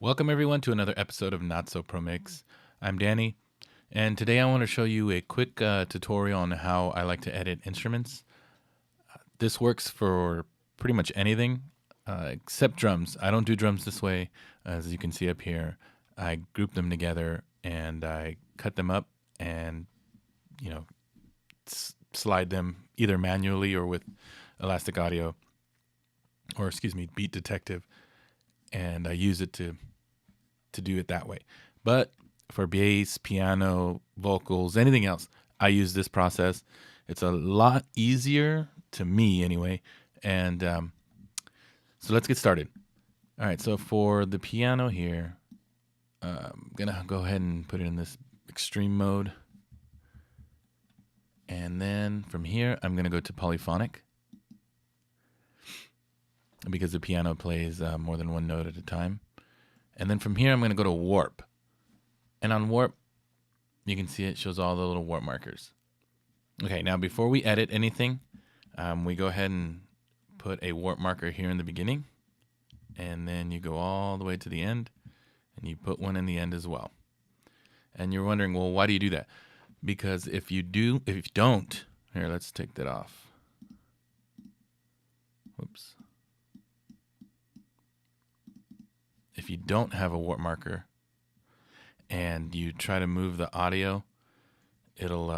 Welcome everyone to another episode of Not So Pro Mix. I'm Danny, and today I want to show you a quick tutorial on how I like to edit instruments. This works for pretty much anything except drums. I don't do drums this way. As you can see up here, I group them together and I cut them up and slide them either manually or with Elastic Audio, or Beat Detective, and I use it to do it that way. But for bass, piano, vocals, anything else, I use this process. It's a lot easier to me anyway. And so let's get started. All right, so for the piano here, I'm gonna go ahead and put it in this extreme mode. And then from here, I'm gonna go to polyphonic, because the piano plays more than one note at a time. And then from here, I'm going to go to warp. And on warp, you can see it shows all the little warp markers. Okay, now before we edit anything, we go ahead and put a warp marker here in the beginning. And then you go all the way to the end, and you put one in the end as well. And you're wondering, well, why do you do that? Because if you don't, here, let's take that off. Whoops. If you don't have a warp marker and you try to move the audio, it'll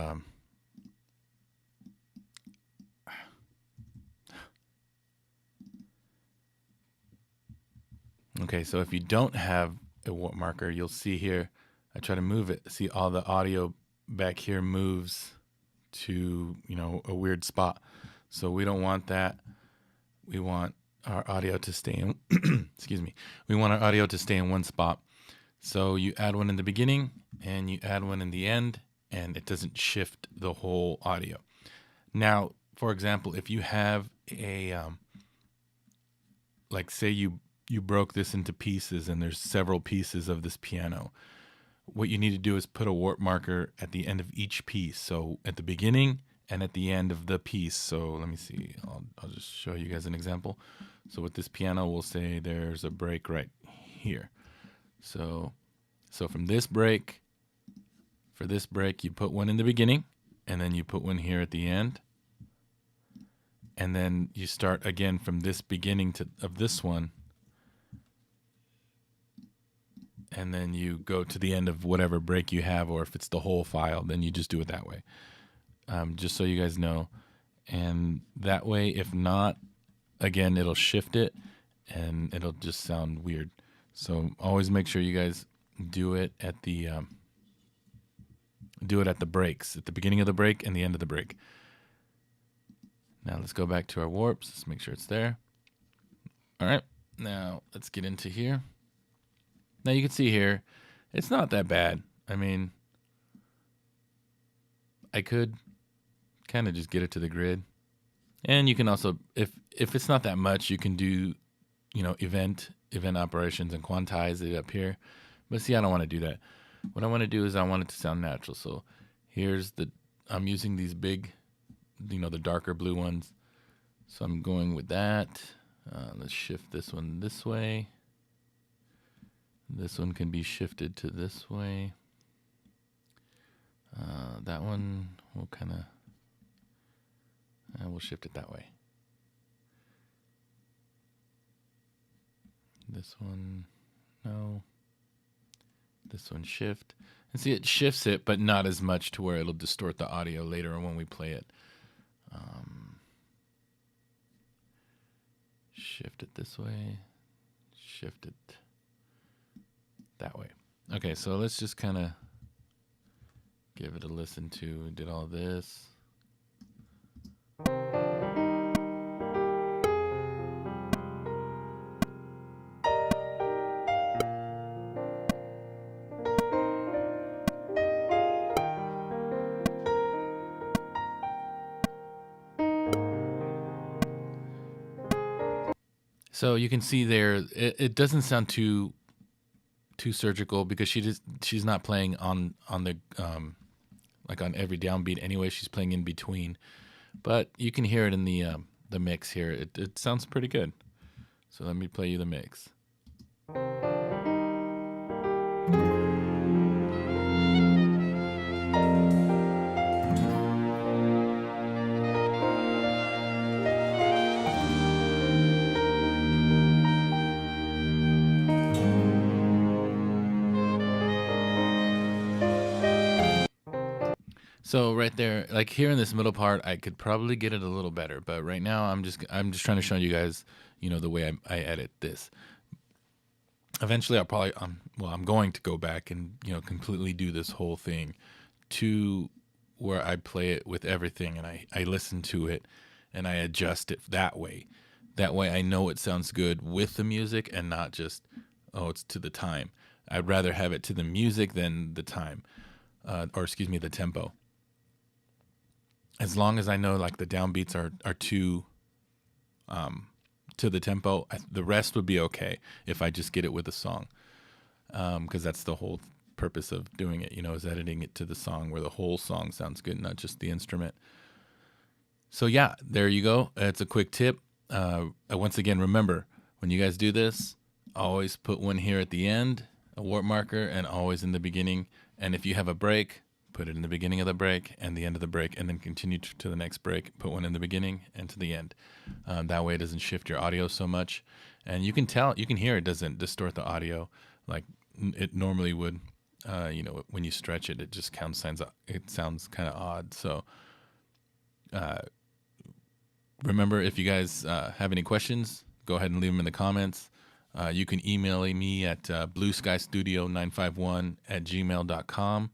okay, so if you don't have a warp marker, you'll see here, I try to move it. See, all the audio back here moves to, a weird spot. So we don't want that. We want our audio to stay in we want our audio to stay in one spot. So you add one in the beginning and you add one in the end, and it doesn't shift the whole audio. Now, for example, if you have a like, say you broke this into pieces and there's several pieces of this piano, what you need to do is put a warp marker at the end of each piece. So at the beginning and at the end of the piece. So let me see, I'll just show you guys an example. So with this piano, we'll say there's a break right here. So from this break, for this break, you put one in the beginning, and then you put one here at the end. And then you start again from this beginning of this one. And then you go to the end of whatever break you have, or if it's the whole file, then you just do it that way. Just so you guys know. And that way, if not, again, it'll shift it and it'll just sound weird. So always make sure you guys do it at the breaks, at the beginning of the break and the end of the break. Now let's go back to our warps. Let's make sure it's there. All right, now let's get into here. Now you can see here, it's not that bad. I mean, I could kind of just get it to the grid. And you can also, if it's not that much, you can do, event operations and quantize it up here. But see, I don't want to do that. What I want to do is I want it to sound natural. So here's I'm using these big, the darker blue ones. So I'm going with that. Let's shift this one this way. This one can be shifted to this way. That one will we'll shift it that way. This one, no. This one shift. And see, it shifts it, but not as much to where it'll distort the audio later when we play it. Shift it this way. Shift it that way. Okay, so let's just kind of give it a listen to. Did all this. So you can see there, it doesn't sound too surgical, because she's not playing on the like on every downbeat anyway. She's playing in between, but you can hear it in the mix here. It sounds pretty good. So let me play you the mix. So right there, like here in this middle part, I could probably get it a little better, but right now I'm just trying to show you guys, the way I edit this. Eventually, I'll probably I'm going to go back and completely do this whole thing to where I play it with everything and I listen to it and I adjust it that way. That way, I know it sounds good with the music and not just it's to the time. I'd rather have it to the music than the time, or excuse me, the tempo. As long as I know like the downbeats are to the tempo, the rest would be okay if I just get it with a song, because that's the whole purpose of doing it. Is editing it to the song where the whole song sounds good, not just the instrument. So yeah, there you go. It's a quick tip. Once again, remember when you guys do this, always put one here at the end, a warp marker, and always in the beginning. And if you have a break, put it in the beginning of the break and the end of the break, and then continue to the next break. Put one in the beginning and to the end. That way it doesn't shift your audio so much. And you can hear it doesn't distort the audio like it normally would. When you stretch it, it just sounds kind of odd. So remember, if you guys have any questions, go ahead and leave them in the comments. You can email me at blueskystudio951@gmail.com.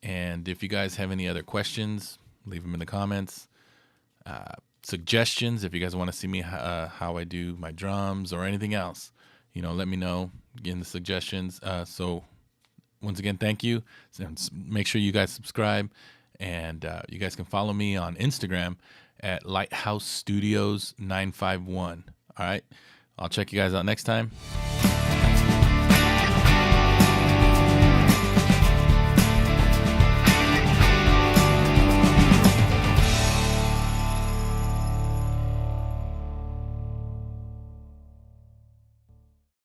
And if you guys have any other questions, leave them in the comments. Suggestions, if you guys want to see me how I do my drums or anything else, let me know in the suggestions. So once again, thank you. Make sure you guys subscribe. And you guys can follow me on Instagram at Lighthouse Studios 951. All right. I'll check you guys out next time.